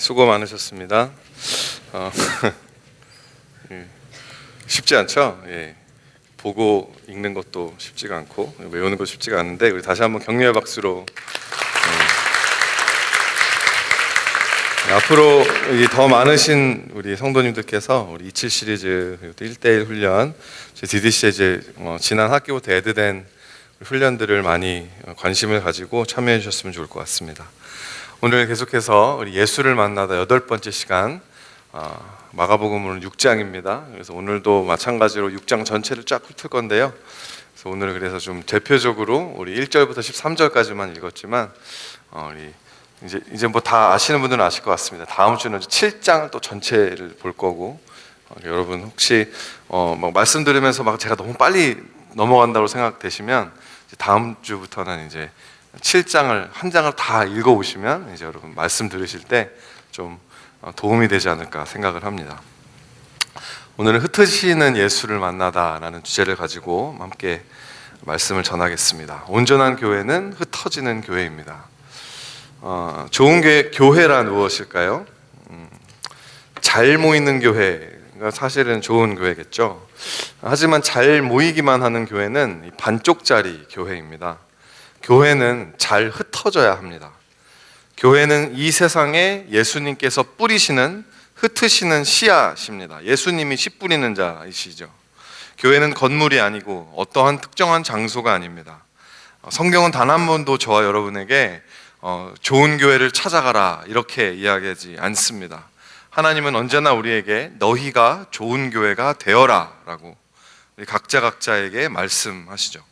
수고 많으셨습니다. 쉽지 않죠? 보고 읽는 것도 쉽지가 않고 외우는 것도 쉽지가 않은데 우리 다시 한번 격려의 박수로 앞으로 더 많으신 우리 성도님들께서 우리 27 시리즈 그리고 또 1대1 훈련 DDC에 이제 지난 학기부터 애드된 훈련들을 많이 관심을 가지고 참여해 주셨으면 좋을 것 같습니다. 오늘 계속해서 우리 예수를 만나다 8번째 시간 마가복음은 6장입니다. 그래서 오늘도 마찬가지로 6장 전체를 쫙 훑을 건데요. 그래서 오늘 그래서 좀 대표적으로 우리 1절부터 13절까지만 읽었지만 우리 이제 뭐 다 아시는 분들은 아실 것 같습니다. 다음 주는 7장을 또 전체를 볼 거고 여러분 혹시 막 말씀 들으면서 막 제가 너무 빨리 넘어간다고 생각되시면 이제 다음 주부터는 이제 7장을 한 장을 다 읽어오시면 이제 여러분 말씀 들으실 때 좀 도움이 되지 않을까 생각을 합니다. 오늘은 흩으시는 예수를 만나다라는 주제를 가지고 함께 말씀을 전하겠습니다. 온전한 교회는 흩어지는 교회입니다. 좋은 교회란 무엇일까요? 잘 모이는 교회가 사실은 좋은 교회겠죠. 하지만 잘 모이기만 하는 교회는 반쪽짜리 교회입니다. 교회는 잘 흩어져야 합니다. 교회는 이 세상에 예수님께서 뿌리시는 흩으시는 씨앗입니다. 예수님이 씨 뿌리는 자이시죠. 교회는 건물이 아니고 어떠한 특정한 장소가 아닙니다. 성경은 단 한 번도 저와 여러분에게 좋은 교회를 찾아가라 이렇게 이야기하지 않습니다. 하나님은 언제나 우리에게 너희가 좋은 교회가 되어라 라고 각자에게 말씀하시죠.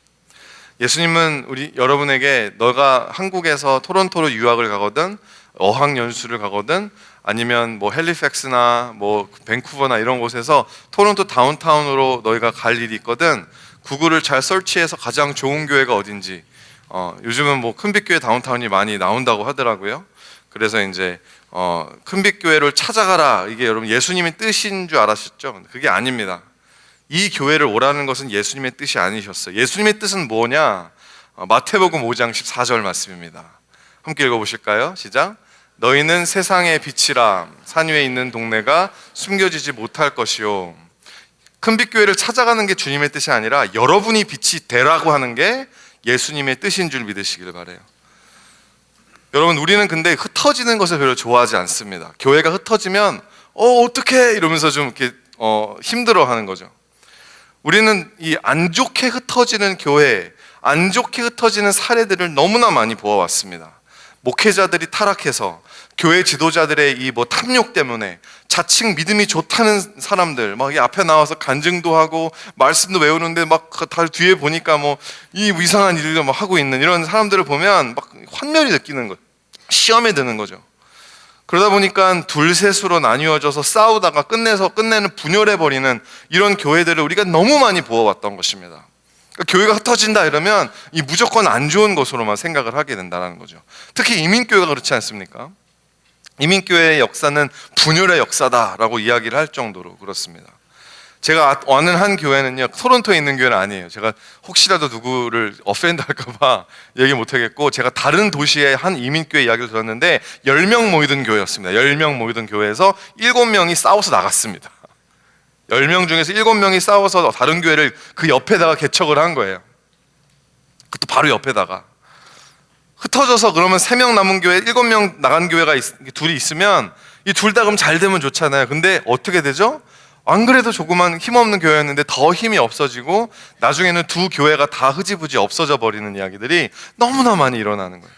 예수님은 여러분에게 너가 한국에서 토론토로 유학을 가거든 어학연수를 가거든 아니면 뭐 헬리팩스나 뭐 밴쿠버나 이런 곳에서 토론토 다운타운으로 너희가 갈 일이 있거든 구글을 잘 서치해서 가장 좋은 교회가 어딘지 요즘은 뭐 큰빛교회 다운타운이 많이 나온다고 하더라고요. 그래서 이제 큰빛교회를 찾아가라 이게 여러분 예수님의 뜻인 줄 알았었죠? 그게 아닙니다. 이 교회를 오라는 것은 예수님의 뜻이 아니셨어요. 예수님의 뜻은 뭐냐? 마태복음 5장 14절 말씀입니다. 함께 읽어보실까요? 시작. 너희는 세상의 빛이라 산 위에 있는 동네가 숨겨지지 못할 것이요. 큰빛교회를 찾아가는 게 주님의 뜻이 아니라 여러분이 빛이 되라고 하는 게 예수님의 뜻인 줄 믿으시길 바라요. 여러분 우리는 근데 흩어지는 것을 별로 좋아하지 않습니다. 교회가 흩어지면 어떡해 이러면서 좀 이렇게 힘들어하는 거죠. 우리는 이 안 좋게 흩어지는 교회, 안 좋게 흩어지는 사례들을 너무나 많이 보아왔습니다. 목회자들이 타락해서 교회 지도자들의 이 뭐 탐욕 때문에 자칭 믿음이 좋다는 사람들 막 이 앞에 나와서 간증도 하고 말씀도 외우는데 막 다 뒤에 보니까 뭐 이 이상한 일을 막 하고 있는 이런 사람들을 보면 막 환멸이 느끼는 거예요. 시험에 드는 거죠. 그러다 보니까 둘셋으로 나뉘어져서 싸우다가 끝내는 분열해버리는 이런 교회들을 우리가 너무 많이 보아왔던 것입니다. 그러니까 교회가 흩어진다 이러면 이 무조건 안 좋은 것으로만 생각을 하게 된다는 거죠. 특히 이민교회가 그렇지 않습니까? 이민교회의 역사는 분열의 역사다라고 이야기를 할 정도로 그렇습니다. 제가 아는 한 교회는요, 토론토에 있는 교회는 아니에요. 제가 혹시라도 누구를 어펜드 할까봐 얘기 못하겠고, 제가 다른 도시의 한 이민교회 이야기를 들었는데 10명 모이던 교회였습니다. 10명 모이던 교회에서 7명이 싸워서 나갔습니다. 10명 중에서 7명이 싸워서 다른 교회를 그 옆에다가 개척을 한 거예요. 그것도 바로 옆에다가. 흩어져서 그러면 3명 남은 교회, 7명 나간 교회가 둘이 있으면 이 둘 다 그럼 잘 되면 좋잖아요. 근데 어떻게 되죠? 안 그래도 조그만 힘없는 교회였는데 더 힘이 없어지고 나중에는 두 교회가 다 흐지부지 없어져 버리는 이야기들이 너무나 많이 일어나는 거예요.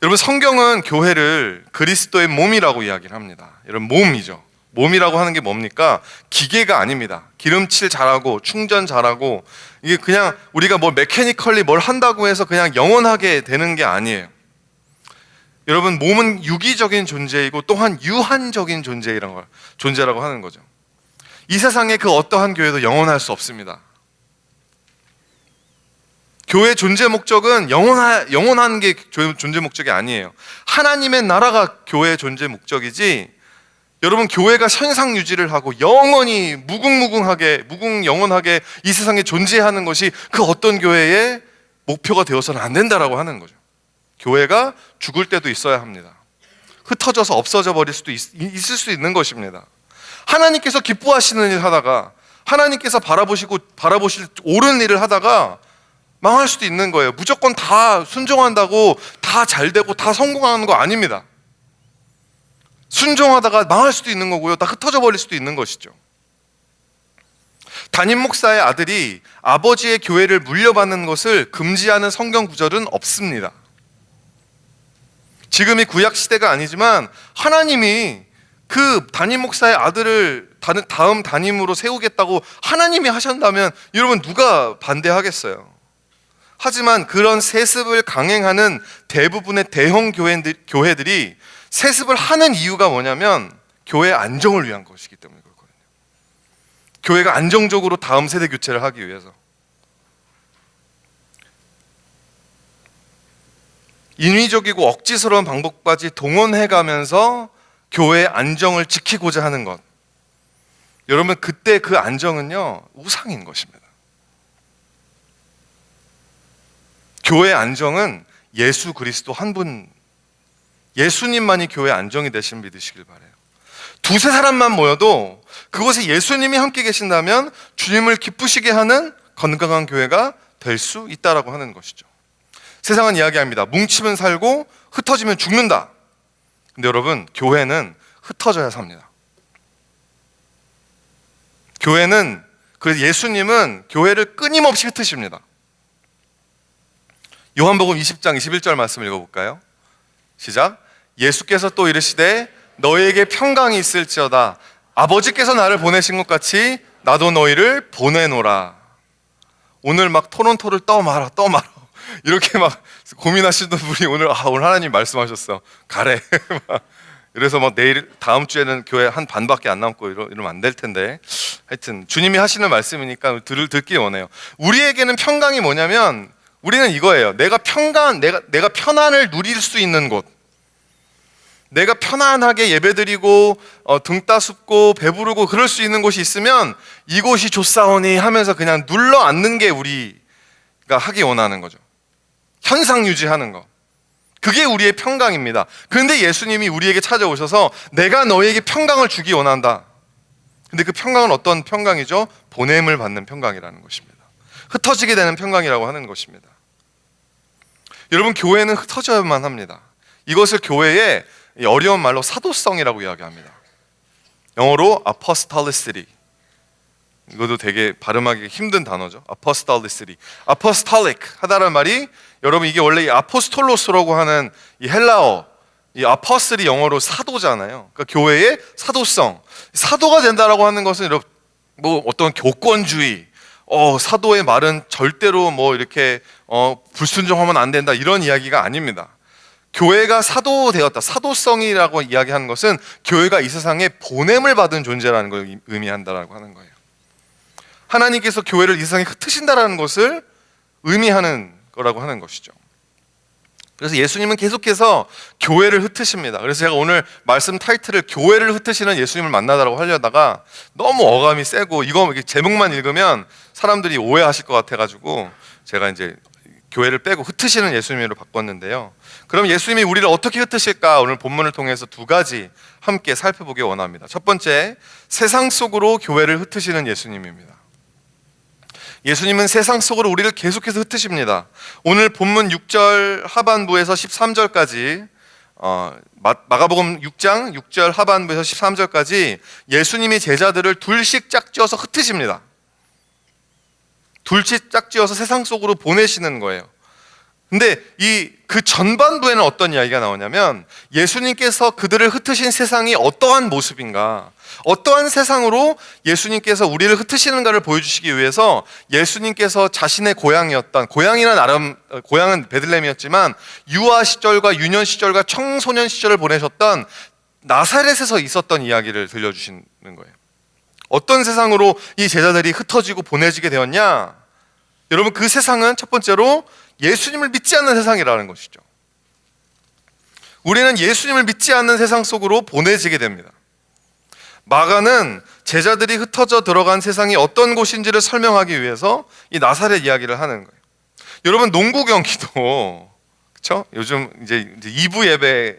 여러분 성경은 교회를 그리스도의 몸이라고 이야기를 합니다. 여러분 몸이죠. 몸이라고 하는 게 뭡니까? 기계가 아닙니다. 기름칠 잘하고 충전 잘하고 이게 그냥 우리가 뭐 메커니컬리 뭘 한다고 해서 그냥 영원하게 되는 게 아니에요. 여러분 몸은 유기적인 존재이고 또한 유한적인 존재라고 하는 거죠. 이 세상에 그 어떠한 교회도 영원할 수 없습니다. 교회의 존재 목적은 영원한 게 존재 목적이 아니에요. 하나님의 나라가 교회의 존재 목적이지 여러분 교회가 현상 유지를 하고 영원히 영원하게 이 세상에 존재하는 것이 그 어떤 교회의 목표가 되어서는 안 된다라고 하는 거죠. 교회가 죽을 때도 있어야 합니다. 흩어져서 없어져 버릴 수도 있을 수 있는 것입니다. 하나님께서 기뻐하시는 일 하다가, 하나님께서 바라보실 옳은 일을 하다가 망할 수도 있는 거예요. 무조건 다 순종한다고 다 잘 되고 다 성공하는 거 아닙니다. 순종하다가 망할 수도 있는 거고요. 다 흩어져 버릴 수도 있는 것이죠. 담임 목사의 아들이 아버지의 교회를 물려받는 것을 금지하는 성경 구절은 없습니다. 지금이 구약 시대가 아니지만 하나님이 그 담임 목사의 아들을 다음 담임으로 세우겠다고 하나님이 하신다면 여러분 누가 반대하겠어요? 하지만 그런 세습을 강행하는 대부분의 대형 교회들이 세습을 하는 이유가 뭐냐면 교회 안정을 위한 것이기 때문에 그렇거든요. 교회가 안정적으로 다음 세대 교체를 하기 위해서. 인위적이고 억지스러운 방법까지 동원해가면서 교회의 안정을 지키고자 하는 것. 여러분 그때 그 안정은요 우상인 것입니다. 교회의 안정은 예수 그리스도 한 분, 예수님만이 교회의 안정이 되신 믿으시길 바라요. 두세 사람만 모여도 그곳에 예수님이 함께 계신다면 주님을 기쁘시게 하는 건강한 교회가 될 수 있다라고 하는 것이죠. 세상은 이야기합니다. 뭉치면 살고 흩어지면 죽는다. 근데 여러분 교회는 흩어져야 삽니다. 교회는, 그래서 예수님은 교회를 끊임없이 흩으십니다. 요한복음 20장 21절 말씀을 읽어볼까요? 시작. 예수께서 또 이르시되 너희에게 평강이 있을지어다. 아버지께서 나를 보내신 것 같이 나도 너희를 보내노라. 오늘 막 토론토를 떠 말아 이렇게 막 고민하시던 분이 오늘 하나님 말씀하셨어. 가래. 그래서 막 내일 다음 주에는 교회 한 반밖에 안 남고 이러면 안 될 텐데, 하여튼 주님이 하시는 말씀이니까 듣기 원해요. 우리에게는 평강이 뭐냐면 우리는 이거예요. 내가 편안을 누릴 수 있는 곳, 내가 편안하게 예배드리고 등 따숩고 배부르고 그럴 수 있는 곳이 있으면 이곳이 좋사오니 하면서 그냥 눌러 앉는 게 우리가 하기 원하는 거죠. 현상 유지하는 거. 그게 우리의 평강입니다. 그런데 예수님이 우리에게 찾아오셔서 내가 너희에게 평강을 주기 원한다. 근데 그 평강은 어떤 평강이죠? 보냄을 받는 평강이라는 것입니다. 흩어지게 되는 평강이라고 하는 것입니다. 여러분 교회는 흩어져야만 합니다. 이것을 교회의 어려운 말로 사도성이라고 이야기합니다. 영어로 apostolicity. 이것도 되게 발음하기 힘든 단어죠. apostolicity. apostolic 하다라는 말이, 여러분 이게 원래 이 아포스톨로스라고 하는 이 헬라어, 이 아포스리 영어로 사도잖아요. 그러니까 교회의 사도성. 사도가 된다라고 하는 것은 뭐 어떤 교권주의, 사도의 말은 절대로 뭐 이렇게 불순종하면 안 된다 이런 이야기가 아닙니다. 교회가 사도되었다, 사도성이라고 이야기하는 것은 교회가 이 세상에 보냄을 받은 존재라는 걸 의미한다라고 하는 거예요. 하나님께서 교회를 이 세상에 흩으신다라는 것을 의미하는 거라고 하는 것이죠. 그래서 예수님은 계속해서 교회를 흩으십니다. 그래서 제가 오늘 말씀 타이틀을 교회를 흩으시는 예수님을 만나다라고 하려다가 너무 어감이 세고 이거 제목만 읽으면 사람들이 오해하실 것 같아가지고 제가 이제 교회를 빼고 흩으시는 예수님으로 바꿨는데요. 그럼 예수님이 우리를 어떻게 흩으실까? 오늘 본문을 통해서 두 가지 함께 살펴보기 원합니다. 첫 번째, 세상 속으로 교회를 흩으시는 예수님입니다. 예수님은 세상 속으로 우리를 계속해서 흩으십니다. 오늘 본문 6절 하반부에서 13절까지 마가복음 6장 6절 하반부에서 13절까지 예수님이 제자들을 둘씩 짝지어서 흩으십니다. 둘씩 짝지어서 세상 속으로 보내시는 거예요. 근데 그 전반부에는 어떤 이야기가 나오냐면 예수님께서 그들을 흩으신 세상이 어떠한 모습인가, 어떠한 세상으로 예수님께서 우리를 흩으시는가를 보여주시기 위해서 예수님께서 자신의 고향이었던, 고향은 베들레헴이었지만 유아 시절과 유년 시절과 청소년 시절을 보내셨던 나사렛에서 있었던 이야기를 들려주시는 거예요. 어떤 세상으로 이 제자들이 흩어지고 보내지게 되었냐? 여러분 그 세상은 첫 번째로 예수님을 믿지 않는 세상이라는 것이죠. 우리는 예수님을 믿지 않는 세상 속으로 보내지게 됩니다. 마가는 제자들이 흩어져 들어간 세상이 어떤 곳인지를 설명하기 위해서 이 나사렛 이야기를 하는 거예요. 여러분 농구 경기도 그렇죠? 요즘 이제 2부 예배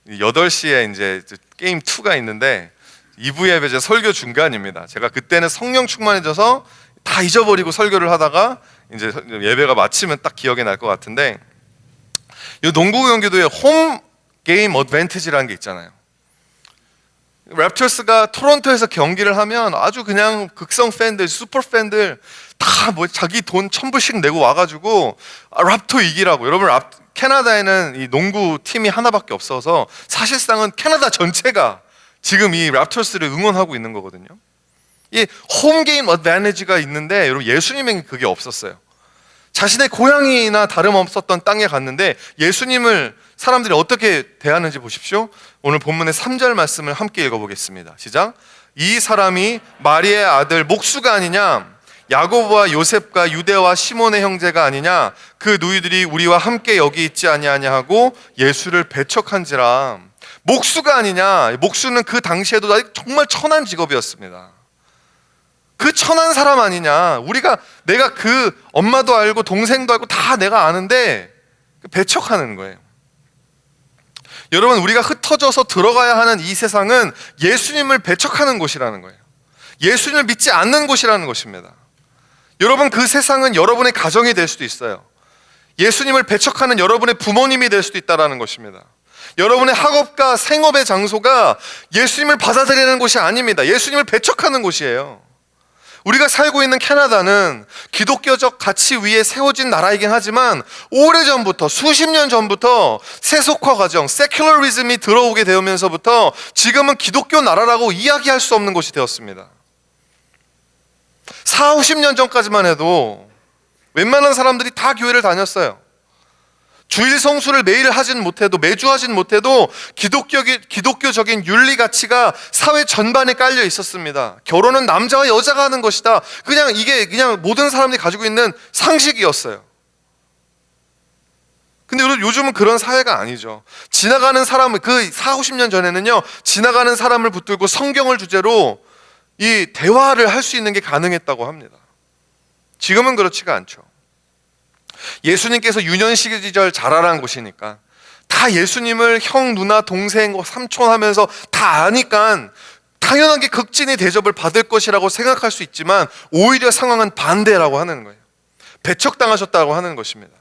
8시에 이제 게임 2가 있는데 2부 예배 제 설교 중간입니다. 제가 그때는 성령 충만해져서 다 잊어버리고 설교를 하다가 이제 예배가 마치면 딱 기억이 날 것 같은데, 이 농구 경기도에 홈 게임 어드밴티지라는 게 있잖아요. 랩터스가 토론토에서 경기를 하면 아주 그냥 극성 팬들, 슈퍼 팬들 다 뭐 자기 돈 1,000불씩 내고 와가지고 랍토 이기라고. 여러분, 캐나다에는 이 농구 팀이 하나밖에 없어서 사실상은 캐나다 전체가 지금 이 랩터스를 응원하고 있는 거거든요. 이 홈게임 어드밴티지가 있는데, 여러분, 예수님에게 그게 없었어요. 자신의 고향이나 다름없었던 땅에 갔는데 예수님을 사람들이 어떻게 대하는지 보십시오. 오늘 본문의 3절 말씀을 함께 읽어보겠습니다. 시작. 이 사람이 마리아의 아들 목수가 아니냐, 야고보와 요셉과 유대와 시몬의 형제가 아니냐, 그 누이들이 우리와 함께 여기 있지 아니하냐 하고 예수를 배척한지라. 목수가 아니냐. 목수는 그 당시에도 정말 천한 직업이었습니다. 그 천한 사람 아니냐. 내가 그 엄마도 알고 동생도 알고 다 내가 아는데 배척하는 거예요. 여러분, 우리가 흩어져서 들어가야 하는 이 세상은 예수님을 배척하는 곳이라는 거예요. 예수님을 믿지 않는 곳이라는 것입니다. 여러분, 그 세상은 여러분의 가정이 될 수도 있어요. 예수님을 배척하는 여러분의 부모님이 될 수도 있다는 것입니다. 여러분의 학업과 생업의 장소가 예수님을 받아들이는 곳이 아닙니다. 예수님을 배척하는 곳이에요. 우리가 살고 있는 캐나다는 기독교적 가치 위에 세워진 나라이긴 하지만 오래전부터, 수십 년 전부터 세속화 과정, 세큘러리즘이 들어오게 되면서부터 지금은 기독교 나라라고 이야기할 수 없는 곳이 되었습니다. 40, 50년 전까지만 해도 웬만한 사람들이 다 교회를 다녔어요. 주일 성수를 매일 하진 못해도, 매주 하진 못해도 기독교적인 윤리 가치가 사회 전반에 깔려 있었습니다. 결혼은 남자와 여자가 하는 것이다. 이게 그냥 모든 사람들이 가지고 있는 상식이었어요. 근데 요즘은 그런 사회가 아니죠. 지나가는 사람을, 그 40, 50년 전에는요, 지나가는 사람을 붙들고 성경을 주제로 이 대화를 할 수 있는 게 가능했다고 합니다. 지금은 그렇지가 않죠. 예수님께서 유년 시절 자라난 곳이니까 다 예수님을 형, 누나, 동생, 삼촌 하면서 다 아니까 당연하게 극진히 대접을 받을 것이라고 생각할 수 있지만 오히려 상황은 반대라고 하는 거예요. 배척당하셨다고 하는 것입니다.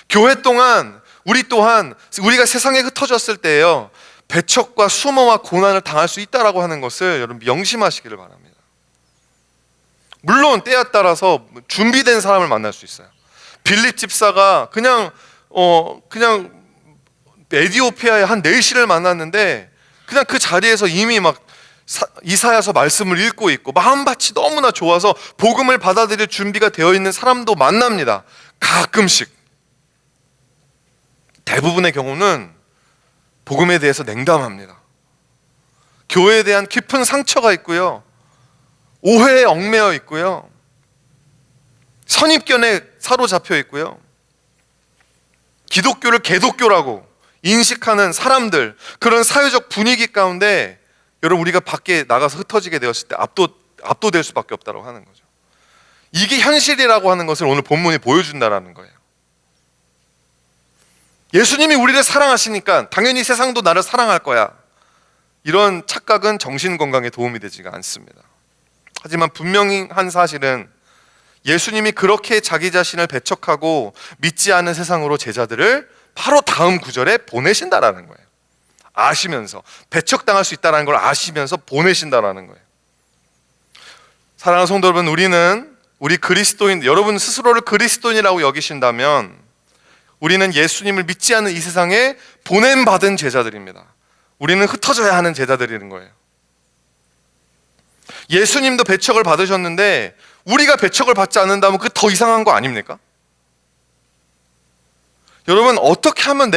교회 동안 우리 또한 우리가 세상에 흩어졌을 때에요, 배척과 수모와 고난을 당할 수 있다라고 하는 것을 여러분 명심하시기를 바랍니다. 물론 때에 따라서 준비된 사람을 만날 수 있어요. 빌립 집사가 그냥 에디오피아의 한 내시를 만났는데 그냥 그 자리에서 이미 막 이사야서 말씀을 읽고 있고 마음밭이 너무나 좋아서 복음을 받아들일 준비가 되어 있는 사람도 만납니다. 가끔씩. 대부분의 경우는 복음에 대해서 냉담합니다. 교회에 대한 깊은 상처가 있고요, 오해에 얽매여 있고요, 선입견에 사로잡혀 있고요, 기독교를 개독교라고 인식하는 사람들, 그런 사회적 분위기 가운데 여러분, 우리가 밖에 나가서 흩어지게 되었을 때 압도될 수밖에 없다고 하는 거죠. 이게 현실이라고 하는 것을 오늘 본문이 보여준다라는 거예요. 예수님이 우리를 사랑하시니까 당연히 세상도 나를 사랑할 거야, 이런 착각은 정신건강에 도움이 되지가 않습니다. 하지만 분명히 한 사실은 예수님이 그렇게 자기 자신을 배척하고 믿지 않은 세상으로 제자들을 바로 다음 구절에 보내신다라는 거예요. 아시면서, 배척당할 수 있다는 걸 아시면서 보내신다라는 거예요. 사랑하는 성도 여러분, 우리 그리스도인, 여러분 스스로를 그리스도인이라고 여기신다면 우리는 예수님을 믿지 않는 이 세상에 보냄받은 제자들입니다. 우리는 흩어져야 하는 제자들이는 거예요. 예수님도 배척을 받으셨는데 우리가 배척을 받지 않는다면 그게 더 이상한 거 아닙니까? 여러분, 어떻게 하면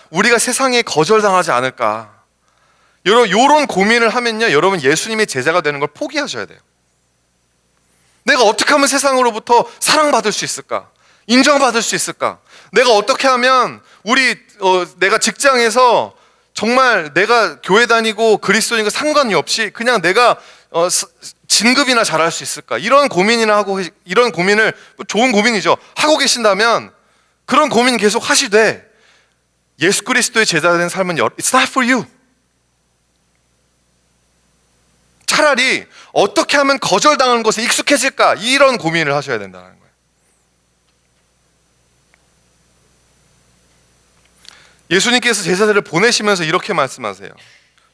우리가 세상에 거절당하지 않을까? 여러분, 이런 고민을 하면요, 여러분 예수님의 제자가 되는 걸 포기하셔야 돼요. 내가 어떻게 하면 세상으로부터 사랑받을 수 있을까? 인정받을 수 있을까? 내가 어떻게 하면 내가 직장에서 정말 내가 교회 다니고 그리스도인과 상관이 없이 그냥 내가 진급이나 잘할 수 있을까? 이런 고민을 좋은 고민이죠, 하고 계신다면 그런 고민 계속 하시되 예수 그리스도의 제자 된 삶은 It's not for you. 차라리 어떻게 하면 거절당하는 것에 익숙해질까, 이런 고민을 하셔야 된다는 거예요. 예수님께서 제자들을 보내시면서 이렇게 말씀하세요.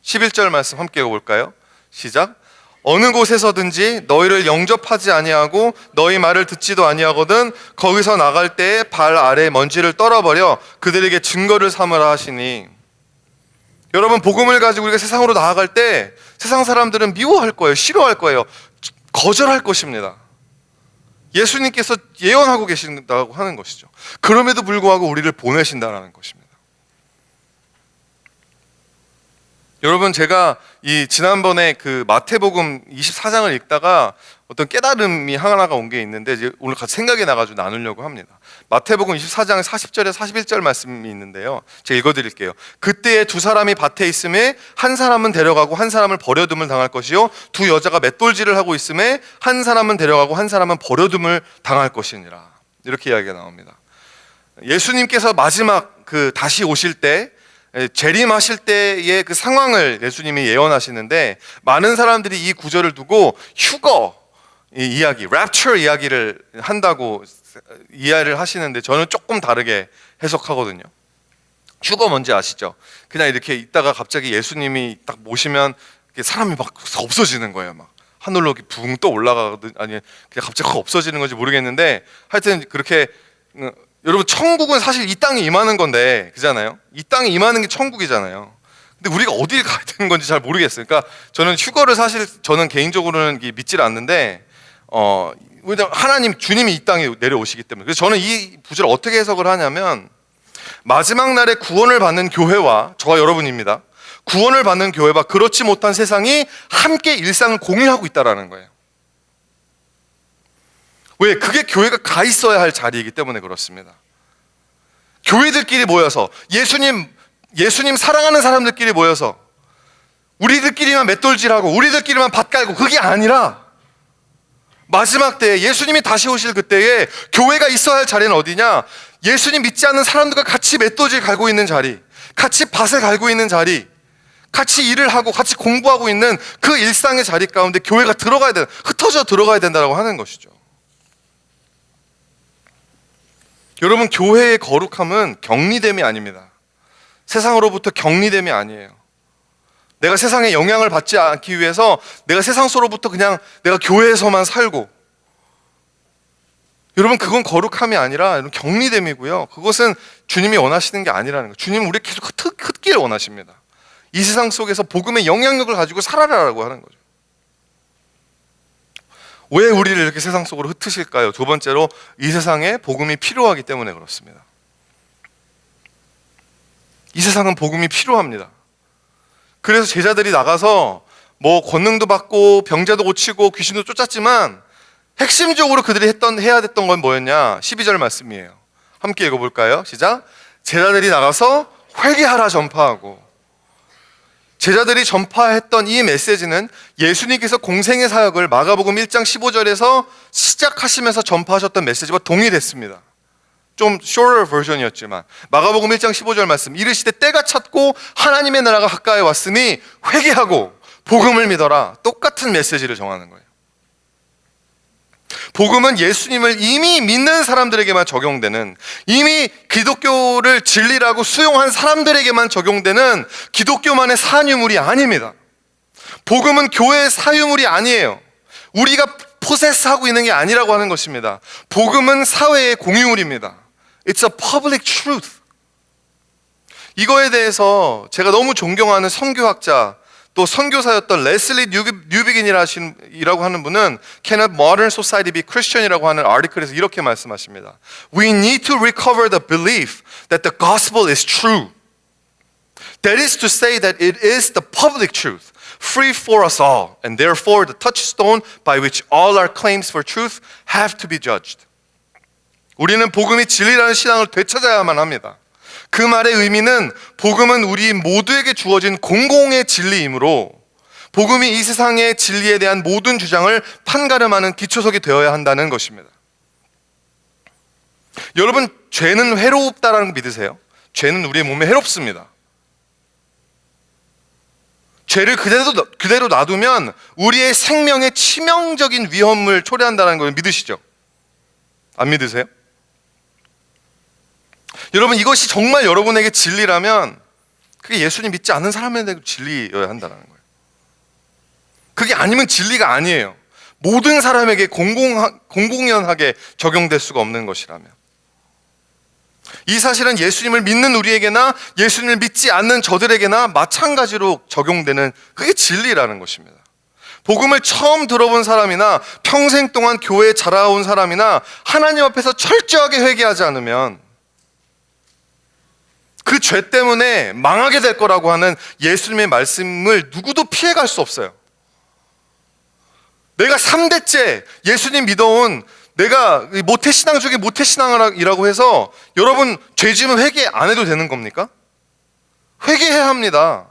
11절 말씀 함께 읽어볼까요? 시작. 어느 곳에서든지 너희를 영접하지 아니하고 너희 말을 듣지도 아니하거든 거기서 나갈 때에 발 아래 먼지를 떨어버려 그들에게 증거를 삼으라 하시니. 여러분, 복음을 가지고 우리가 세상으로 나아갈 때 세상 사람들은 미워할 거예요. 싫어할 거예요. 거절할 것입니다. 예수님께서 예언하고 계신다고 하는 것이죠. 그럼에도 불구하고 우리를 보내신다는 것입니다. 여러분, 제가 이 지난번에 그 마태복음 24장을 읽다가 어떤 깨달음이 하나가 온 게 있는데 이제 오늘 같이 생각이 나가지고 나누려고 합니다. 마태복음 24장 40절에 41절 말씀이 있는데요. 제가 읽어드릴게요. 그때에 두 사람이 밭에 있음에 한 사람은 데려가고 한 사람을 버려둠을 당할 것이요 두 여자가 맷돌질을 하고 있음에 한 사람은 데려가고 한 사람은 버려둠을 당할 것이니라. 이렇게 이야기가 나옵니다. 예수님께서 마지막 그 다시 오실 때 재림하실 때의 그 상황을 예수님이 예언하시는데, 많은 사람들이 이 구절을 두고 휴거 이야기, 랩처 이야기를 한다고 이해를 하시는데 저는 조금 다르게 해석하거든요. 휴거 뭔지 아시죠? 그냥 이렇게 있다가 갑자기 예수님이 딱 모시면 사람이 막 없어지는 거예요. 막 하늘로 붕 떠 올라가거든, 아니 그냥 갑자기 없어지는 건지 모르겠는데, 하여튼 그렇게. 여러분, 천국은 사실 이 땅에 임하는 건데, 그잖아요. 이 땅에 임하는 게 천국이잖아요. 근데 우리가 어딜 가야 되는 건지 잘 모르겠어요. 그러니까 저는 휴거를 사실 저는 개인적으로는 믿질 않는데, 하나님 주님이 이 땅에 내려오시기 때문에. 그래서 저는 이 구절을 어떻게 해석을 하냐면, 마지막 날에 구원을 받는 교회와 저와 여러분입니다. 구원을 받는 교회와 그렇지 못한 세상이 함께 일상을 공유하고 있다라는 거예요. 왜? 그게 교회가 가 있어야 할 자리이기 때문에 그렇습니다. 교회들끼리 모여서 예수님 사랑하는 사람들끼리 모여서 우리들끼리만 맷돌질하고 우리들끼리만 밭 깔고, 그게 아니라 마지막 때에 예수님이 다시 오실 그때에 교회가 있어야 할 자리는 어디냐? 예수님 믿지 않는 사람들과 같이 맷돌질 갈고 있는 자리, 같이 밭을 갈고 있는 자리, 같이 일을 하고 같이 공부하고 있는 그 일상의 자리 가운데 교회가 들어가야 된다, 흩어져 들어가야 된다고 하는 것이죠. 여러분, 교회의 거룩함은 격리됨이 아닙니다. 세상으로부터 격리됨이 아니에요. 내가 세상에 영향을 받지 않기 위해서 내가 세상 속으로부터 그냥 내가 교회에서만 살고, 여러분, 그건 거룩함이 아니라 격리됨이고요. 그것은 주님이 원하시는 게 아니라는 거예요. 주님은 우리 계속 흩기를 원하십니다. 이 세상 속에서 복음의 영향력을 가지고 살아라라고 하는 거죠. 왜 우리를 이렇게 세상 속으로 흩으실까요? 두 번째로, 이 세상에 복음이 필요하기 때문에 그렇습니다. 이 세상은 복음이 필요합니다. 그래서 제자들이 나가서 뭐 권능도 받고 병자도 고치고 귀신도 쫓았지만, 핵심적으로 그들이 해야 됐던 건 뭐였냐? 12절 말씀이에요. 함께 읽어볼까요? 시작. 제자들이 나가서 회개하라 전파하고. 제자들이 전파했던 이 메시지는 예수님께서 공생의 사역을 마가복음 1장 15절에서 시작하시면서 전파하셨던 메시지와 동일했습니다. 좀 shorter version이었지만, 마가복음 1장 15절 말씀, 이르시되 때가 찼고 하나님의 나라가 가까이 왔으니 회개하고 복음을 믿어라. 똑같은 메시지를 정하는 거예요. 복음은 예수님을 이미 믿는 사람들에게만 적용되는, 이미 기독교를 진리라고 수용한 사람들에게만 적용되는 기독교만의 산유물이 아닙니다. 복음은 교회의 사유물이 아니에요. 우리가 포세스하고 있는 게 아니라고 하는 것입니다. 복음은 사회의 공유물입니다. It's a public truth. 이거에 대해서 제가 너무 존경하는 선교학자, 또 선교사였던 레슬리 뉴비긴이라고 하는 분은 Can a modern society be Christian이라고 하는 아티클에서 이렇게 말씀하십니다. We need to recover the belief that the gospel is true. That is to say that it is the public truth, free for us all, and therefore the touchstone by which all our claims for truth have to be judged. 우리는 복음이 진리라는 신앙을 되찾아야만 합니다. 그 말의 의미는 복음은 우리 모두에게 주어진 공공의 진리이므로 복음이 이 세상의 진리에 대한 모든 주장을 판가름하는 기초석이 되어야 한다는 것입니다. 여러분, 죄는 해롭다라는 거 믿으세요? 죄는 우리의 몸에 해롭습니다. 죄를 그대로 놔두면 우리의 생명에 치명적인 위험을 초래한다는 걸 믿으시죠? 안 믿으세요? 여러분, 이것이 정말 여러분에게 진리라면 그게 예수님 믿지 않는 사람에게도 진리여야 한다는 거예요. 그게 아니면 진리가 아니에요. 모든 사람에게 공공연하게 적용될 수가 없는 것이라면. 이 사실은 예수님을 믿는 우리에게나 예수님을 믿지 않는 저들에게나 마찬가지로 적용되는 그게 진리라는 것입니다. 복음을 처음 들어본 사람이나 평생 동안 교회에 자라온 사람이나 하나님 앞에서 철저하게 회개하지 않으면 그 죄 때문에 망하게 될 거라고 하는 예수님의 말씀을 누구도 피해갈 수 없어요. 내가 3대째 예수님 믿어온 내가 모태신앙 중에 모태신앙이라고 해서 여러분 죄 지으면 회개 안 해도 되는 겁니까? 회개해야 합니다.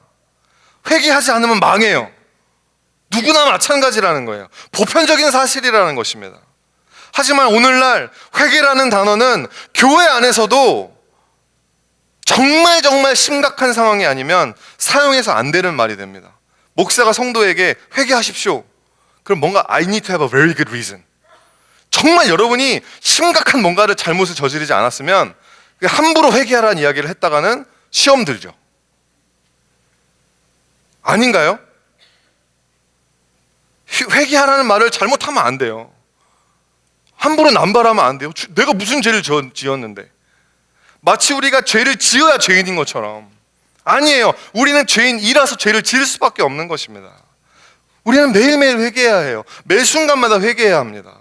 회개하지 않으면 망해요. 누구나 마찬가지라는 거예요. 보편적인 사실이라는 것입니다. 하지만 오늘날 회개라는 단어는 교회 안에서도 정말 심각한 상황이 아니면 사용해서 안 되는 말이 됩니다. 목사가 성도에게 회개하십시오. 그럼 뭔가 I need to have a very good reason. 정말 여러분이 심각한 뭔가를 잘못을 저지르지 않았으면 함부로 회개하라는 이야기를 했다가는 시험 들죠. 아닌가요? 회개하라는 말을 잘못하면 안 돼요. 함부로 남발하면 안 돼요. 내가 무슨 죄를 지었는데. 마치 우리가 죄를 지어야 죄인인 것처럼. 아니에요. 우리는 죄인이라서 죄를 지을 수밖에 없는 것입니다. 우리는 매일매일 회개해야 해요. 매 순간마다 회개해야 합니다.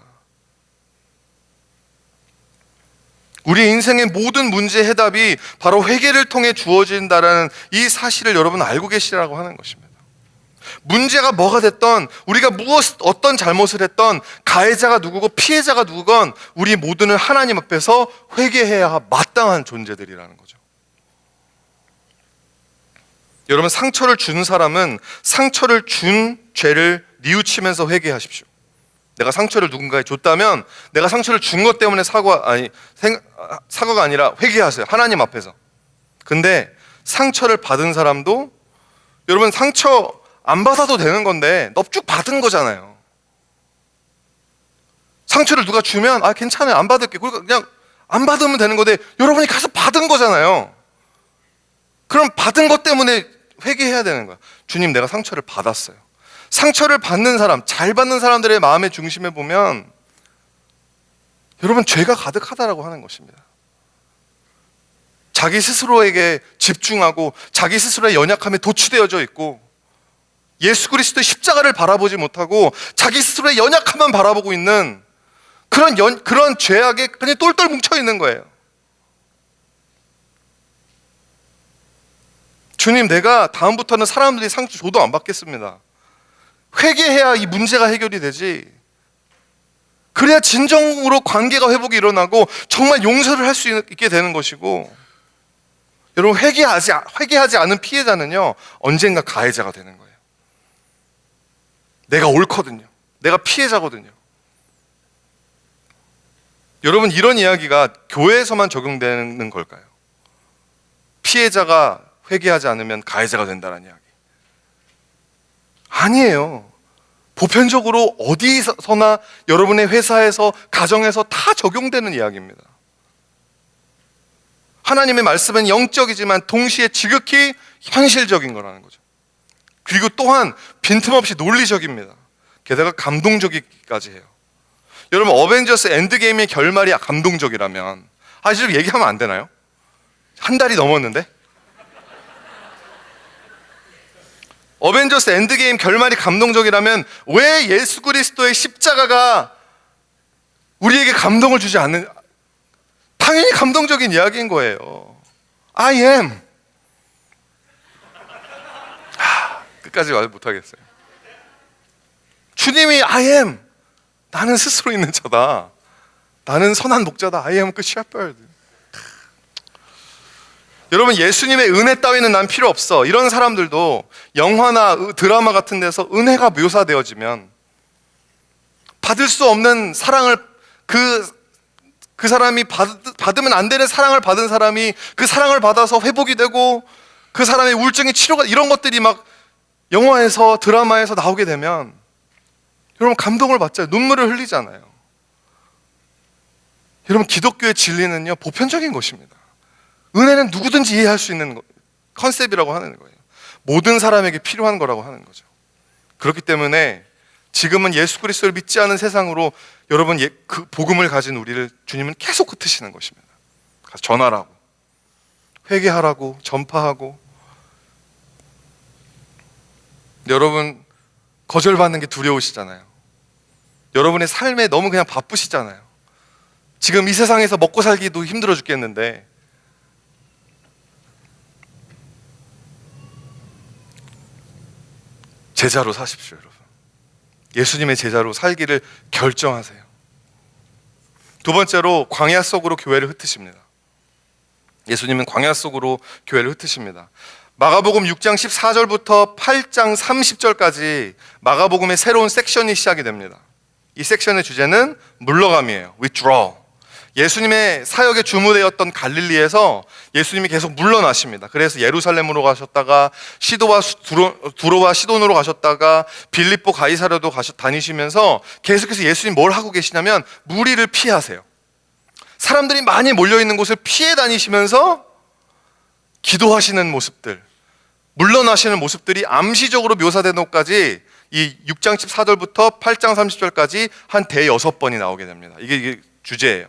우리 인생의 모든 문제의 해답이 바로 회개를 통해 주어진다는 이 사실을 여러분 알고 계시라고 하는 것입니다. 문제가 뭐가 됐던, 우리가 어떤 잘못을 했던, 가해자가 누구고 피해자가 누구건 우리 모두는 하나님 앞에서 회개해야 마땅한 존재들이라는 거죠. 여러분, 상처를 준 사람은 상처를 준 죄를 뉘우치면서 회개하십시오. 내가 상처를 누군가에 줬다면 내가 상처를 준 것 때문에 사과가 아니라 회개하세요. 하나님 앞에서. 근데 상처를 받은 사람도, 여러분, 상처 안 받아도 되는 건데 넙죽 받은 거잖아요. 상처를 누가 주면 괜찮아요, 안 받을게. 그냥 안 받으면 되는 건데 여러분이 가서 받은 거잖아요. 그럼 받은 것 때문에 회개해야 되는 거야. 주님, 내가 상처를 받았어요. 상처를 받는 사람, 잘 받는 사람들의 마음의 중심에 보면 여러분 죄가 가득하다라고 하는 것입니다. 자기 스스로에게 집중하고 자기 스스로의 연약함에 도취되어져 있고 예수 그리스도의 십자가를 바라보지 못하고 자기 스스로의 연약함만 바라보고 있는 그런 죄악에 그냥 똘똘 뭉쳐 있는 거예요. 주님, 내가 다음부터는 사람들이 상처 줘도 안 받겠습니다. 회개해야 이 문제가 해결이 되지. 그래야 진정으로 관계가 회복이 일어나고 정말 용서를 할 수 있게 되는 것이고, 여러분, 회개하지 않은 피해자는요 언젠가 가해자가 되는 거예요. 내가 옳거든요. 내가 피해자거든요. 여러분, 이런 이야기가 교회에서만 적용되는 걸까요? 피해자가 회개하지 않으면 가해자가 된다는 이야기. 아니에요. 보편적으로 어디서나 여러분의 회사에서, 가정에서 다 적용되는 이야기입니다. 하나님의 말씀은 영적이지만 동시에 지극히 현실적인 거라는 거죠. 그리고 또한 빈틈없이 논리적입니다. 게다가 감동적이기까지 해요. 여러분, 어벤져스 엔드게임의 결말이 감동적이라면 사실 얘기하면 안 되나요? 한 달이 넘었는데? 어벤져스 엔드게임 결말이 감동적이라면 왜 예수 그리스도의 십자가가 우리에게 감동을 주지 않는, 당연히 감동적인 이야기인 거예요. I am. 끝까지 말 못하겠어요. 주님이 I am. 나는 스스로 있는 자다. 나는 선한 목자다. I am good shepherd. 여러분, 예수님의 은혜 따위는 난 필요 없어. 이런 사람들도 영화나 드라마 같은 데서 은혜가 묘사되어지면 받을 수 없는 사랑을 그 사람이 받으면 안 되는 사랑을 받은 사람이 그 사랑을 받아서 회복이 되고 그 사람의 우울증의 치료가, 이런 것들이 막 영화에서, 드라마에서 나오게 되면 여러분 감동을 받잖아요. 눈물을 흘리잖아요. 여러분, 기독교의 진리는요, 보편적인 것입니다. 은혜는 누구든지 이해할 수 있는 컨셉이라고 하는 거예요. 모든 사람에게 필요한 거라고 하는 거죠. 그렇기 때문에 지금은 예수 그리스도를 믿지 않은 세상으로 여러분 그 복음을 가진 우리를 주님은 계속 흩으시는 것입니다. 가서 전하라고, 회개하라고, 전파하고. 여러분, 거절받는 게 두려우시잖아요. 여러분의 삶에 너무 그냥 바쁘시잖아요. 지금 이 세상에서 먹고 살기도 힘들어 죽겠는데 제자로 사십시오, 여러분. 예수님의 제자로 살기를 결정하세요. 두 번째로, 광야 속으로 교회를 흩으십니다. 예수님은 광야 속으로 교회를 흩으십니다. 마가복음 6장 14절부터 8장 30절까지 마가복음의 새로운 섹션이 시작이 됩니다. 이 섹션의 주제는 물러감이에요. withdraw. 예수님의 사역의 주무대였던 갈릴리에서 예수님이 계속 물러나십니다. 그래서 예루살렘으로 가셨다가 두로와 시돈으로 가셨다가 빌립보 가이사랴도 다니시면서 계속해서 예수님 뭘 하고 계시냐면 무리를 피하세요. 사람들이 많이 몰려있는 곳을 피해 다니시면서 기도하시는 모습들, 물러나시는 모습들이 암시적으로 묘사된 것까지 이 6장 14절부터 8장 30절까지 한 대여섯 번이 나오게 됩니다. 이게 주제예요.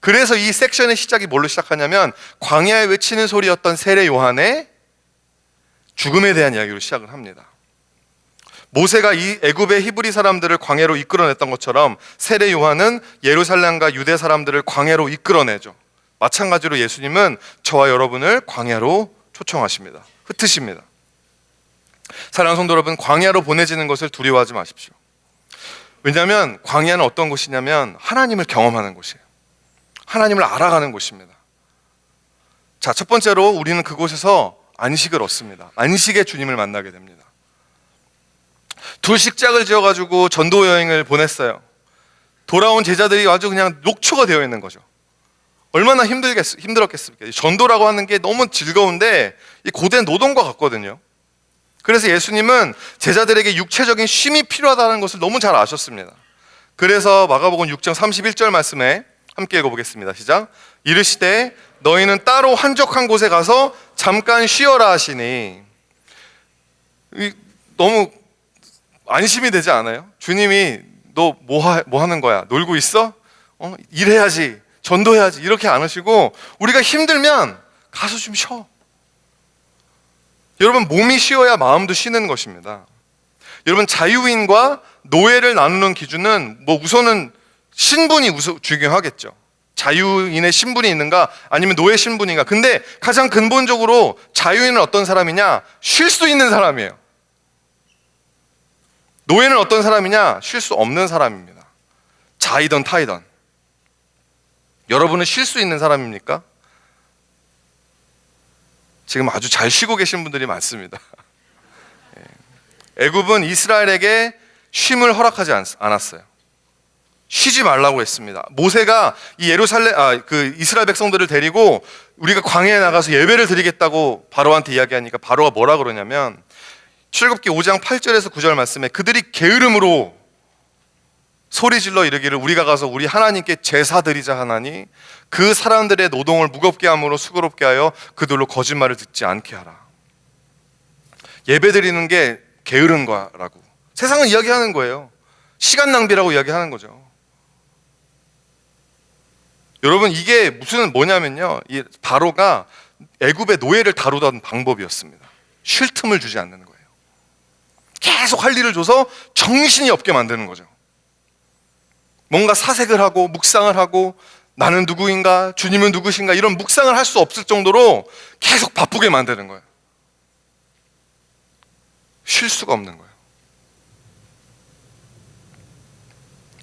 그래서 이 섹션의 시작이 뭘로 시작하냐면 광야에 외치는 소리였던 세례 요한의 죽음에 대한 이야기로 시작을 합니다. 모세가 이 애굽의 히브리 사람들을 광야로 이끌어냈던 것처럼 세례 요한은 예루살렘과 유대 사람들을 광야로 이끌어내죠. 마찬가지로 예수님은 저와 여러분을 광야로 초청하십니다. 흩으십니다. 사랑하는 성도 여러분, 광야로 보내지는 것을 두려워하지 마십시오. 왜냐하면 광야는 어떤 곳이냐면 하나님을 경험하는 곳이에요. 하나님을 알아가는 곳입니다. 자, 첫 번째로 우리는 그곳에서 안식을 얻습니다. 안식의 주님을 만나게 됩니다. 둘 식짝을 지어가지고 전도 여행을 보냈어요. 돌아온 제자들이 아주 그냥 녹초가 되어 있는 거죠. 얼마나 힘들었겠습니까? 전도라고 하는 게 너무 즐거운데 이 고된 노동과 같거든요. 그래서 예수님은 제자들에게 육체적인 쉼이 필요하다는 것을 너무 잘 아셨습니다. 그래서 마가복음 6장 31절 말씀에 함께 읽어보겠습니다. 시작. 이르시되 너희는 따로 한적한 곳에 가서 잠깐 쉬어라 하시니. 너무 안심이 되지 않아요? 주님이 너 뭐 하는 거야? 놀고 있어? 일해야지, 전도해야지, 이렇게 안 하시고 우리가 힘들면 가서 좀 쉬어. 여러분, 몸이 쉬어야 마음도 쉬는 것입니다. 여러분, 자유인과 노예를 나누는 기준은 우선은 신분이 중요하겠죠. 자유인의 신분이 있는가 아니면 노예 신분인가. 근데 가장 근본적으로 자유인은 어떤 사람이냐? 쉴 수 있는 사람이에요. 노예는 어떤 사람이냐? 쉴 수 없는 사람입니다. 자이던 타이던. 여러분은 쉴 수 있는 사람입니까? 지금 아주 잘 쉬고 계신 분들이 많습니다. 애굽은 이스라엘에게 쉼을 허락하지 않았어요. 쉬지 말라고 했습니다. 모세가 이 이스라엘 백성들을 데리고 우리가 광야에 나가서 예배를 드리겠다고 바로한테 이야기하니까 바로가 뭐라 그러냐면 출애굽기 5장 8절에서 9절 말씀에 그들이 게으름으로 소리질러 이르기를 우리가 가서 우리 하나님께 제사 드리자 하나니 그 사람들의 노동을 무겁게 함으로 수고롭게 하여 그들로 거짓말을 듣지 않게 하라. 예배 드리는 게 게으른 거라고 세상은 이야기하는 거예요. 시간 낭비라고 이야기하는 거죠. 여러분, 이게 뭐냐면요, 이 바로가 애굽의 노예를 다루던 방법이었습니다. 쉴 틈을 주지 않는 거예요. 계속 할 일을 줘서 정신이 없게 만드는 거죠. 뭔가 사색을 하고 묵상을 하고 나는 누구인가, 주님은 누구신가, 이런 묵상을 할 수 없을 정도로 계속 바쁘게 만드는 거예요. 쉴 수가 없는 거예요.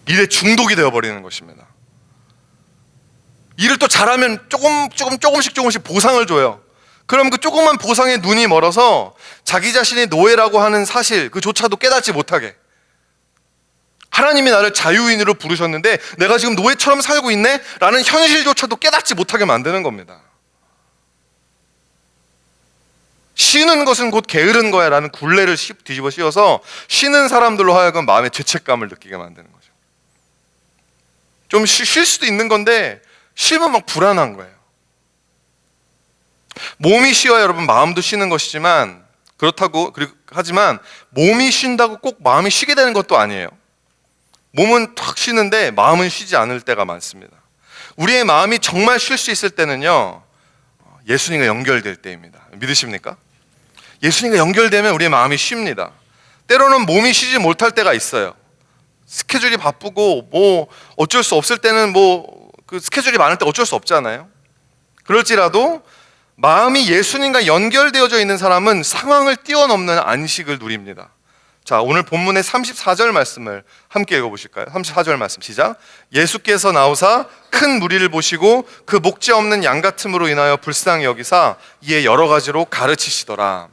일에 중독이 되어버리는 것입니다. 일을 또 잘하면 조금씩 보상을 줘요. 그럼 그 조그만 보상에 눈이 멀어서 자기 자신이 노예라고 하는 사실 그조차도 깨닫지 못하게, 하나님이 나를 자유인으로 부르셨는데 내가 지금 노예처럼 살고 있네? 라는 현실조차도 깨닫지 못하게 만드는 겁니다. 쉬는 것은 곧 게으른 거야 라는 굴레를 뒤집어 씌워서 쉬는 사람들로 하여금 마음의 죄책감을 느끼게 만드는 거죠. 좀 쉴 수도 있는 건데 쉬면 막 불안한 거예요. 몸이 쉬어야 여러분 마음도 쉬는 것이지만, 하지만 몸이 쉰다고 꼭 마음이 쉬게 되는 것도 아니에요. 몸은 탁 쉬는데 마음은 쉬지 않을 때가 많습니다. 우리의 마음이 정말 쉴 수 있을 때는요, 예수님과 연결될 때입니다. 믿으십니까? 예수님과 연결되면 우리의 마음이 쉽니다. 때로는 몸이 쉬지 못할 때가 있어요. 스케줄이 바쁘고 뭐 어쩔 수 없을 때는 그 스케줄이 많을 때 어쩔 수 없잖아요. 그럴지라도 마음이 예수님과 연결되어져 있는 사람은 상황을 뛰어넘는 안식을 누립니다. 자, 오늘 본문의 34절 말씀을 함께 읽어보실까요? 34절 말씀 시작. 예수께서 나오사 큰 무리를 보시고 그 목재 없는 양 같음으로 인하여 불쌍히 여기사 이에 여러 가지로 가르치시더라.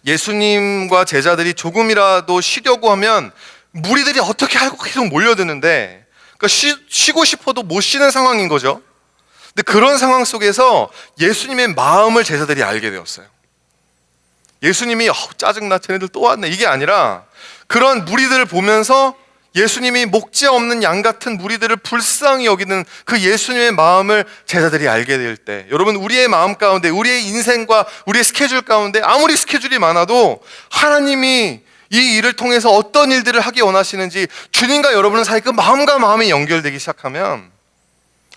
예수님과 제자들이 조금이라도 쉬려고 하면 무리들이 어떻게 하고 계속 몰려드는데, 그러니까 쉬고 싶어도 못 쉬는 상황인 거죠. 근데 그런 상황 속에서 예수님의 마음을 제자들이 알게 되었어요. 예수님이 짜증나, 쟤네들 또 왔네, 이게 아니라 그런 무리들을 보면서 예수님이 목재 없는 양 같은 무리들을 불쌍히 여기는 그 예수님의 마음을 제자들이 알게 될 때, 여러분, 우리의 마음 가운데, 우리의 인생과 우리의 스케줄 가운데 아무리 스케줄이 많아도 하나님이 이 일을 통해서 어떤 일들을 하기 원하시는지 주님과 여러분의 사이 그 마음과 마음이 연결되기 시작하면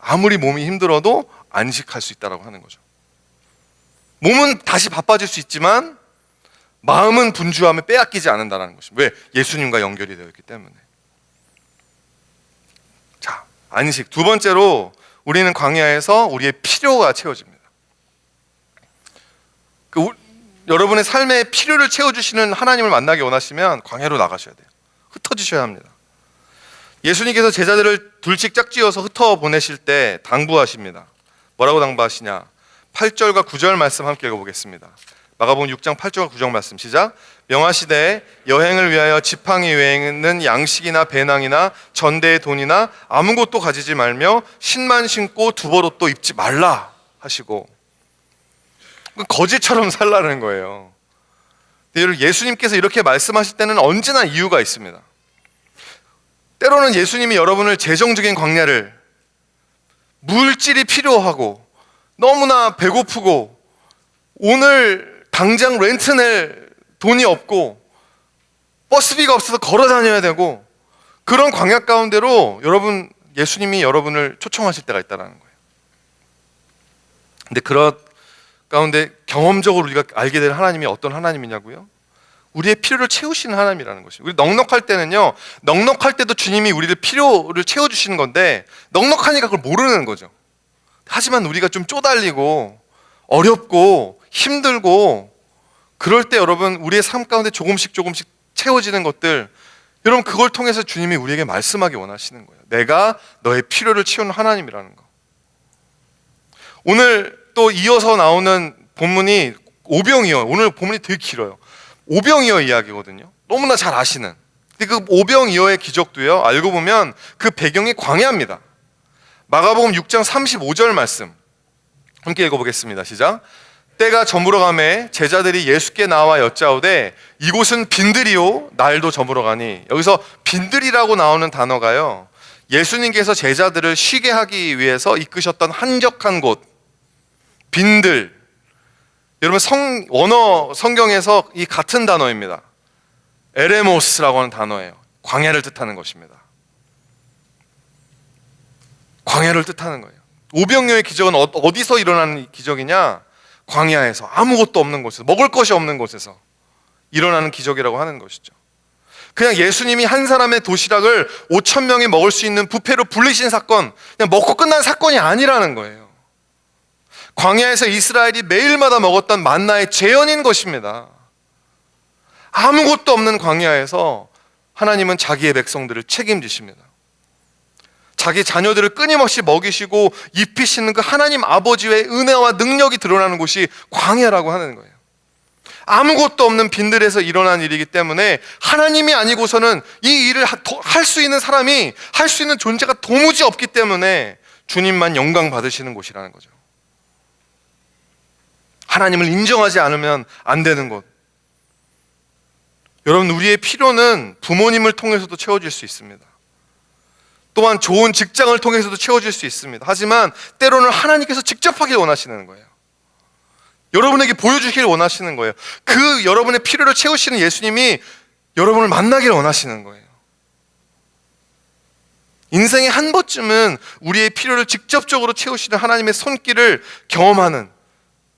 아무리 몸이 힘들어도 안식할 수 있다고 하는 거죠. 몸은 다시 바빠질 수 있지만 마음은 분주함에 빼앗기지 않는다는 것입니다. 왜? 예수님과 연결이 되어 있기 때문에. 자, 안식. 두 번째로 우리는 광야에서 우리의 필요가 채워집니다. 여러분의 삶의 필요를 채워주시는 하나님을 만나기 원하시면 광야로 나가셔야 돼요. 흩어지셔야 합니다. 예수님께서 제자들을 둘씩 짝지어서 흩어 보내실 때 당부하십니다. 뭐라고 당부하시냐? 8절과 9절 말씀 함께 읽어보겠습니다. 마가복음 6장 8절과 9절 말씀 시작. 명하시되 여행을 위하여 지팡이 외에는 양식이나 배낭이나 전대의 돈이나 아무것도 가지지 말며 신만 신고 두벌옷도 입지 말라 하시고, 거지처럼 살라는 거예요. 예수님께서 이렇게 말씀하실 때는 언제나 이유가 있습니다. 때로는 예수님이 여러분을 재정적인 광야를, 물질이 필요하고 너무나 배고프고 오늘 당장 렌트 낼 돈이 없고 버스비가 없어서 걸어 다녀야 되고, 그런 광야 가운데로 예수님이 여러분을 초청하실 때가 있다는 거예요. 근데 그런 가운데 경험적으로 우리가 알게 될 하나님이 어떤 하나님이냐고요? 우리의 필요를 채우시는 하나님이라는 것이에요. 우리 넉넉할 때는요, 넉넉할 때도 주님이 우리를 필요를 채워주시는 건데 넉넉하니까 그걸 모르는 거죠. 하지만 우리가 좀 쪼달리고 어렵고 힘들고 그럴 때 여러분, 우리의 삶 가운데 조금씩 채워지는 것들, 여러분, 그걸 통해서 주님이 우리에게 말씀하기 원하시는 거예요. 내가 너의 필요를 채우는 하나님이라는 거. 오늘 또 이어서 나오는 본문이 오병이어. 오늘 본문이 되게 길어요. 오병이어 이야기거든요. 너무나 잘 아시는. 근데 그 오병이어의 기적도요, 알고 보면 그 배경이 광야입니다. 마가복음 6장 35절 말씀 함께 읽어보겠습니다. 시작. 때가 저물어 가매 제자들이 예수께 나와 여짜오되 이곳은 빈들이요 날도 저물어 가니. 여기서 빈들이라고 나오는 단어가요, 예수님께서 제자들을 쉬게 하기 위해서 이끄셨던 한적한 곳, 빈들. 여러분, 원어 성경에서 이 같은 단어입니다. 에레모스라고 하는 단어예요. 광야를 뜻하는 것입니다. 광야를 뜻하는 거예요. 오병이어의 기적은 어디서 일어나는 기적이냐? 광야에서, 아무것도 없는 곳에서, 먹을 것이 없는 곳에서 일어나는 기적이라고 하는 것이죠. 그냥 예수님이 한 사람의 도시락을 5,000명이 먹을 수 있는 뷔페로 불리신 사건, 그냥 먹고 끝난 사건이 아니라는 거예요. 광야에서 이스라엘이 매일마다 먹었던 만나의 재현인 것입니다. 아무것도 없는 광야에서 하나님은 자기의 백성들을 책임지십니다. 자기 자녀들을 끊임없이 먹이시고 입히시는 그 하나님 아버지의 은혜와 능력이 드러나는 곳이 광야라고 하는 거예요. 아무것도 없는 빈들에서 일어난 일이기 때문에 하나님이 아니고서는 이 일을 할 수 있는 사람이, 할 수 있는 존재가 도무지 없기 때문에 주님만 영광 받으시는 곳이라는 거죠. 하나님을 인정하지 않으면 안 되는 곳. 여러분, 우리의 필요는 부모님을 통해서도 채워질 수 있습니다. 또한 좋은 직장을 통해서도 채워질 수 있습니다. 하지만 때로는 하나님께서 직접 하길 원하시는 거예요. 여러분에게 보여주길 원하시는 거예요. 그 여러분의 필요를 채우시는 예수님이 여러분을 만나길 원하시는 거예요. 인생에 한 번쯤은 우리의 필요를 직접적으로 채우시는 하나님의 손길을 경험하는,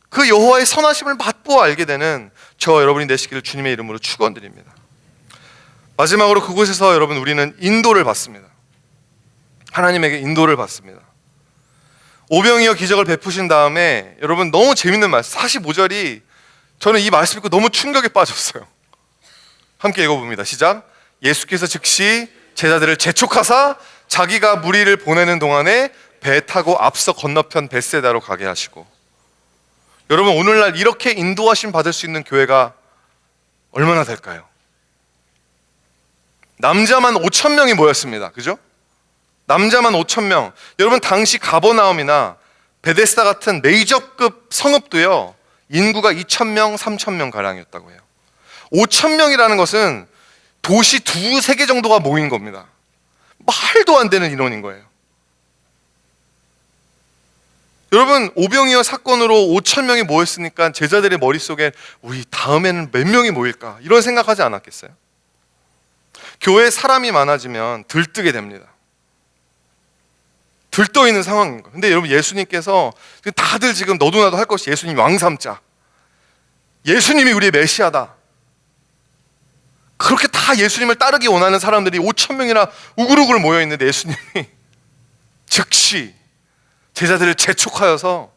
그 여호와의 선하심을 맛보아 알게 되는 저와 여러분이 되시기를 주님의 이름으로 축원드립니다. 마지막으로 그곳에서 여러분, 우리는 인도를 받습니다. 하나님에게 인도를 받습니다. 오병이어 기적을 베푸신 다음에 여러분, 너무 재밌는 말씀, 45절이 저는 이 말씀 읽고 너무 충격에 빠졌어요. 함께 읽어봅니다. 시작. 예수께서 즉시 제자들을 재촉하사 자기가 무리를 보내는 동안에 배 타고 앞서 건너편 벳세다로 가게 하시고. 여러분, 오늘날 이렇게 인도하심 받을 수 있는 교회가 얼마나 될까요? 남자만 5,000명이 모였습니다. 그죠? 남자만 5,000명. 여러분, 당시 가버나움이나 베데스다 같은 메이저급 성읍도요, 인구가 2,000명, 3,000명 가량이었다고 해요. 5,000명이라는 것은 도시 2-3개 정도가 모인 겁니다. 말도 안 되는 인원인 거예요. 여러분, 오병이어 사건으로 5,000명이 모였으니까 제자들의 머릿속에 우리 다음에는 몇 명이 모일까, 이런 생각하지 않았겠어요? 교회에 사람이 많아지면 들뜨게 됩니다. 들떠 있는 상황인 거예요. 근데 여러분, 예수님께서 다들 지금 너도 나도 할 것이 예수님 왕 삼자, 예수님이 우리의 메시아다, 그렇게 다 예수님을 따르기 원하는 사람들이 5,000명이나 우글우글 모여있는데 예수님이 즉시 제자들을 재촉하여서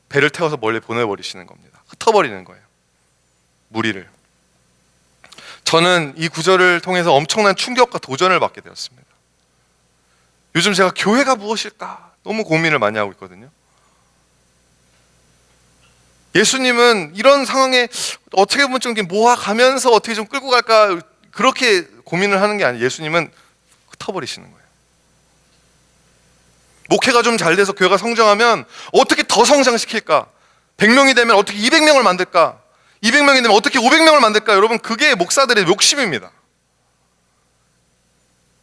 배를 태워서 멀리 보내버리시는 겁니다. 흩어버리는 거예요, 무리를. 저는 이 구절을 통해서 엄청난 충격과 도전을 받게 되었습니다. 요즘 제가 교회가 무엇일까 너무 고민을 많이 하고 있거든요. 예수님은 이런 상황에 어떻게 보면 좀 모아가면서 어떻게 좀 끌고 갈까, 그렇게 고민을 하는 게 아니에요. 예수님은 흩어버리시는 거예요. 목회가 좀 잘 돼서 교회가 성장하면 어떻게 더 성장시킬까? 100명이 되면 어떻게 200명을 만들까? 200명이 되면 어떻게 500명을 만들까? 여러분, 그게 목사들의 욕심입니다.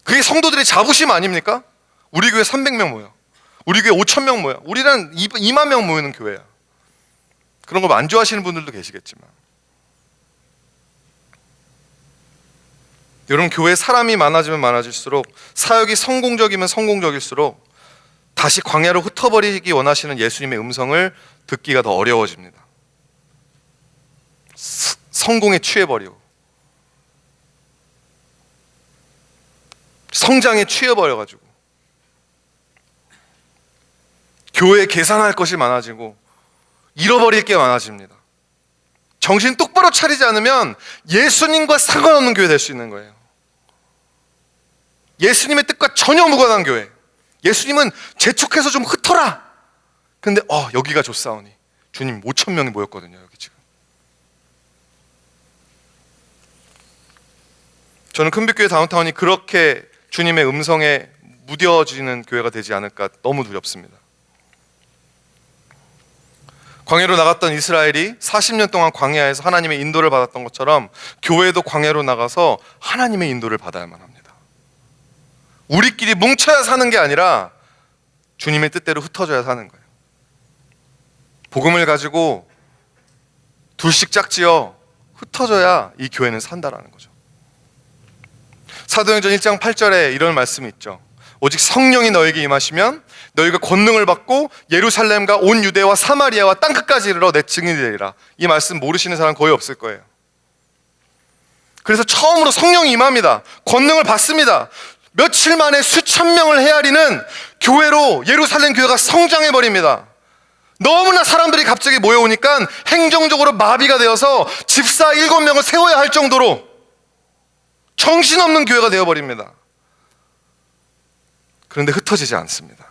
그게 성도들의 자부심 아닙니까? 우리 교회 300명 모여, 우리 교회 5,000명 모여, 우리는 2만 명 모이는 교회야. 그런 거 안 좋아하시는 분들도 계시겠지만, 여러분, 교회에 사람이 많아지면 많아질수록, 사역이 성공적이면 성공적일수록 다시 광야로 흩어버리기 원하시는 예수님의 음성을 듣기가 더 어려워집니다. 성공에 취해버리고 성장에 취해버려가지고 교회에 계산할 것이 많아지고 잃어버릴 게 많아집니다. 정신 똑바로 차리지 않으면 예수님과 상관없는 교회 될 수 있는 거예요. 예수님의 뜻과 전혀 무관한 교회. 예수님은 재촉해서 좀 흩어라. 근데 여기가 좋사오니 주님 5,000명이 모였거든요, 여기 지금. 저는 큰빛교회 다운타운이 그렇게 주님의 음성에 무뎌지는 교회가 되지 않을까 너무 두렵습니다. 광야로 나갔던 이스라엘이 40년 동안 광야에서 하나님의 인도를 받았던 것처럼 교회도 광야로 나가서 하나님의 인도를 받아야만 합니다. 우리끼리 뭉쳐야 사는 게 아니라 주님의 뜻대로 흩어져야 사는 거예요. 복음을 가지고 둘씩 짝지어 흩어져야 이 교회는 산다라는 거죠. 사도행전 1장 8절에 이런 말씀이 있죠. 오직 성령이 너에게 임하시면 너희가 권능을 받고 예루살렘과 온 유대와 사마리아와 땅끝까지 이르러 내 증인이 되리라. 이 말씀 모르시는 사람 거의 없을 거예요. 그래서 처음으로 성령이 임합니다. 권능을 받습니다. 며칠 만에 수천 명을 헤아리는 교회로 예루살렘 교회가 성장해버립니다. 너무나 사람들이 갑자기 모여오니까 행정적으로 마비가 되어서 집사 7명을 세워야 할 정도로 정신없는 교회가 되어버립니다. 그런데 흩어지지 않습니다.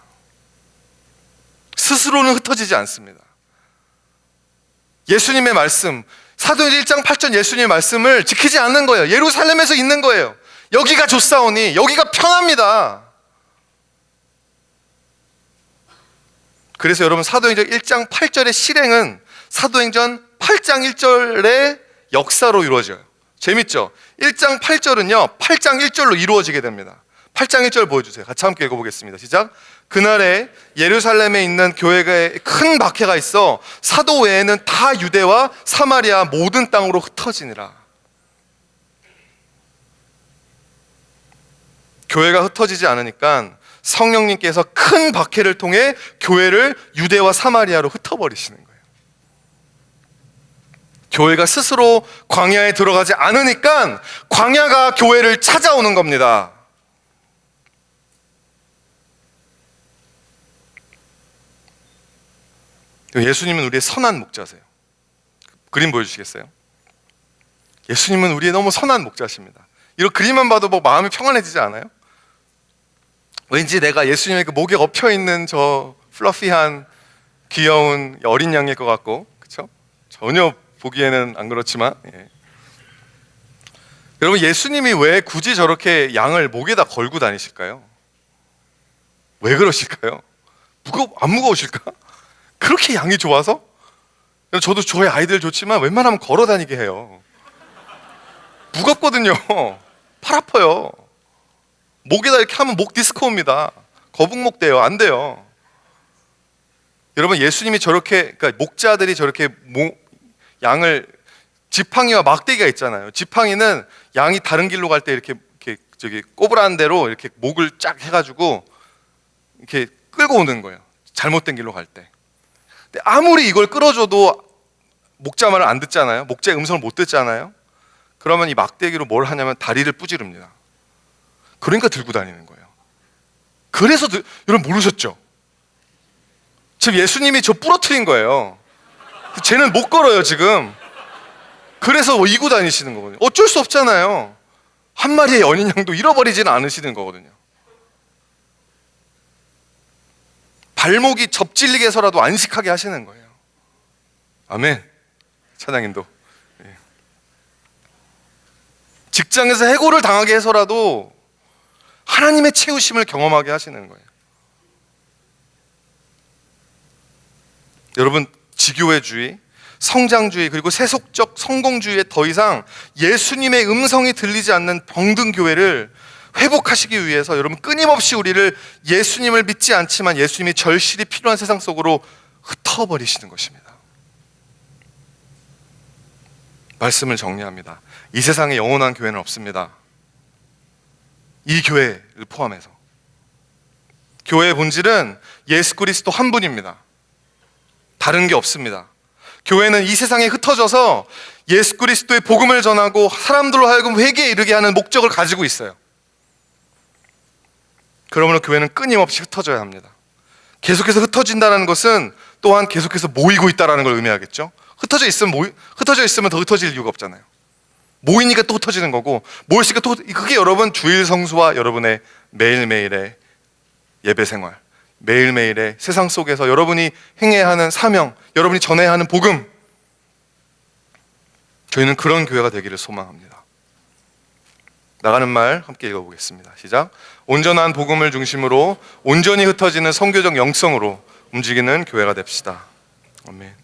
스스로는 흩어지지 않습니다. 예수님의 말씀, 사도행전 1장 8절 예수님의 말씀을 지키지 않는 거예요. 예루살렘에서 있는 거예요. 여기가 좋사오니, 여기가 편합니다. 그래서 여러분, 사도행전 1장 8절의 실행은 사도행전 8장 1절의 역사로 이루어져요. 재밌죠? 1장 8절은요 8장 1절로 이루어지게 됩니다. 8장 1절 보여주세요. 같이 함께 읽어보겠습니다. 시작. 그날에 예루살렘에 있는 교회에 큰 박해가 있어 사도 외에는 다 유대와 사마리아 모든 땅으로 흩어지니라. 교회가 흩어지지 않으니까 성령님께서 큰 박해를 통해 교회를 유대와 사마리아로 흩어버리시는 거예요. 교회가 스스로 광야에 들어가지 않으니까 광야가 교회를 찾아오는 겁니다. 예수님은 우리의 선한 목자세요. 그림 보여주시겠어요? 예수님은 우리의 너무 선한 목자십니다. 이런 그림만 봐도 뭐 마음이 평안해지지 않아요? 왠지 내가 예수님의 그 목에 엎혀있는 저 플러피한 귀여운 어린 양일 것 같고, 그렇죠? 전혀 보기에는 안 그렇지만, 여러분, 예수님이 왜 굳이 저렇게 양을 목에다 걸고 다니실까요? 왜 그러실까요? 안 무거우실까? 그렇게 양이 좋아서? 저도 저희 아이들 좋지만 웬만하면 걸어 다니게 해요. 무겁거든요. 팔 아파요. 목에다 이렇게 하면 목 디스코입니다. 거북목 돼요. 안 돼요. 여러분, 예수님이 저렇게, 그러니까 목자들이 저렇게 양을, 지팡이와 막대기가 있잖아요. 지팡이는 양이 다른 길로 갈 때 이렇게 저기 꼬부라는 대로 이렇게 목을 쫙 해가지고 이렇게 끌고 오는 거예요. 잘못된 길로 갈 때. 근데 아무리 이걸 끌어줘도 목자 말을 안 듣잖아요. 목자의 음성을 못 듣잖아요. 그러면 이 막대기로 뭘 하냐면 다리를 부지릅니다. 그러니까 들고 다니는 거예요. 그래서 여러분 모르셨죠? 지금 예수님이 저 부러뜨린 거예요. 쟤는 못 걸어요 지금. 그래서 이고 다니시는 거거든요. 어쩔 수 없잖아요. 한 마리의 어린 양도 잃어버리지는 않으시는 거거든요. 발목이 접질리게 해서라도 안식하게 하시는 거예요. 아멘. 찬양인도. 직장에서 해고를 당하게 해서라도 하나님의 채우심을 경험하게 하시는 거예요. 여러분, 지교회주의, 성장주의, 그리고 세속적 성공주의에 더 이상 예수님의 음성이 들리지 않는 병든 교회를 회복하시기 위해서 여러분 끊임없이 우리를 예수님을 믿지 않지만 예수님이 절실히 필요한 세상 속으로 흩어버리시는 것입니다. 말씀을 정리합니다. 이 세상에 영원한 교회는 없습니다. 이 교회를 포함해서 교회의 본질은 예수 그리스도 한 분입니다. 다른 게 없습니다. 교회는 이 세상에 흩어져서 예수 그리스도의 복음을 전하고 사람들로 하여금 회개에 이르게 하는 목적을 가지고 있어요. 그러므로 교회는 끊임없이 흩어져야 합니다. 계속해서 흩어진다는 것은 또한 계속해서 모이고 있다는 걸 의미하겠죠. 흩어져 있으면 더 흩어질 이유가 없잖아요. 모이니까 또 흩어지는 거고, 모이니까 또, 그게 여러분 주일 성수와 여러분의 매일매일의 예배 생활, 매일매일의 세상 속에서 여러분이 행해야 하는 사명, 여러분이 전해야 하는 복음, 저희는 그런 교회가 되기를 소망합니다. 나가는 말 함께 읽어보겠습니다. 시작. 온전한 복음을 중심으로 온전히 흩어지는 선교적 영성으로 움직이는 교회가 됩시다. 아멘.